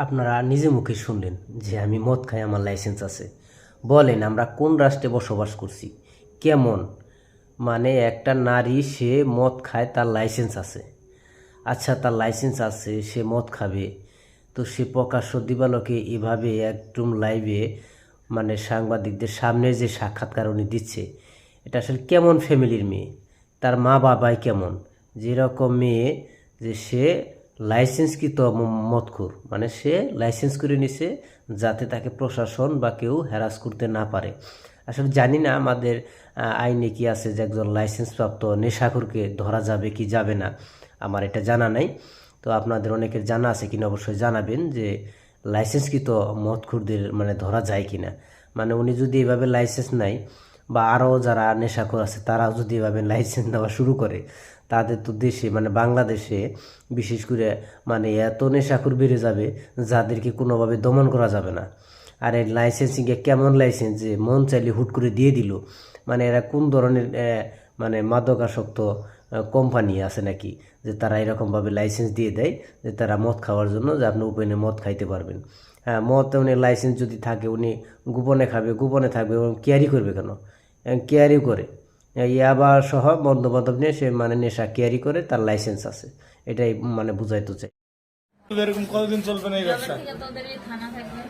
আপনারা নিজে মুখে শুনলেন যে আমি মদ খাই, আমার লাইসেন্স আছে। বলেন আমরা কোন রাষ্ট্রে বসবাস করছি? কেমন মানে একটা নারী সে মদ খায়, তার লাইসেন্স আছে। আচ্ছা, তার লাইসেন্স আছে, সে মদ খাবে, তো সে প্রকাশ্য দিবালোকে এভাবে একদম লাইভে মানে সাংবাদিকদের সামনে যে সাক্ষাৎকার উনি দিচ্ছে, এটা আসলে কেমন ফ্যামিলির মেয়ে? তার মা বাবাই কেমন? যেরকম মেয়ে যে সে লাইসেন্সকৃত মদখোর, মানে সে লাইসেন্স করে নিছে যাতে তাকে প্রশাসন বা কেউ হ্যারাস করতে না পারে। আসলে জানি না আমাদের আইনে কি আছে যে একজন লাইসেন্সপ্রাপ্ত নেশাখোরকে ধরা যাবে কি যাবে না, আমার এটা জানা নাই। তো আপনাদের অনেকের জানা আছে কিনা অবশ্যই জানাবেন যে লাইসেন্সকৃত মদখোরদের মানে ধরা যায় কিনা। মানে উনি যদি এভাবে লাইসেন্স নাই বা আরও যারা নেশাখোর আছে তারাও যদি এভাবে লাইসেন্স নেওয়া শুরু করে, তাদের তো দেশে মানে বাংলাদেশে বিশেষ করে মানে এত নেশাখোর বেড়ে যাবে যাদেরকে কোনোভাবে দমন করা যাবে না। আর এই লাইসেন্সিংয়ে কেমন লাইসেন্স যে মন চাইলে হুট করে দিয়ে দিল? মানে এরা কোন ধরনের মানে মাদকাসক্ত কোম্পানি আছে নাকি যে তারা এরকমভাবে লাইসেন্স দিয়ে দেয় যে তারা মদ খাওয়ার জন্য, যে আপনি ওপেনে মদ খাইতে পারবেন। হ্যাঁ, মদ উনি লাইসেন্স যদি থাকে উনি গোপনে খাবে, গোপনে থাকবে এবং ক্যারি করবে কেন? ক্যারি করে ইয়াবা সহ বন্ধুবান্ধব নিয়ে সে মানে নেশা ক্যারি করে, তার লাইসেন্স আছে, এটাই মানে বুঝাইতে চাই। এরকম কতদিন চলবে না এই ব্যবসা? থেকে তোদের এই থানা থাকবে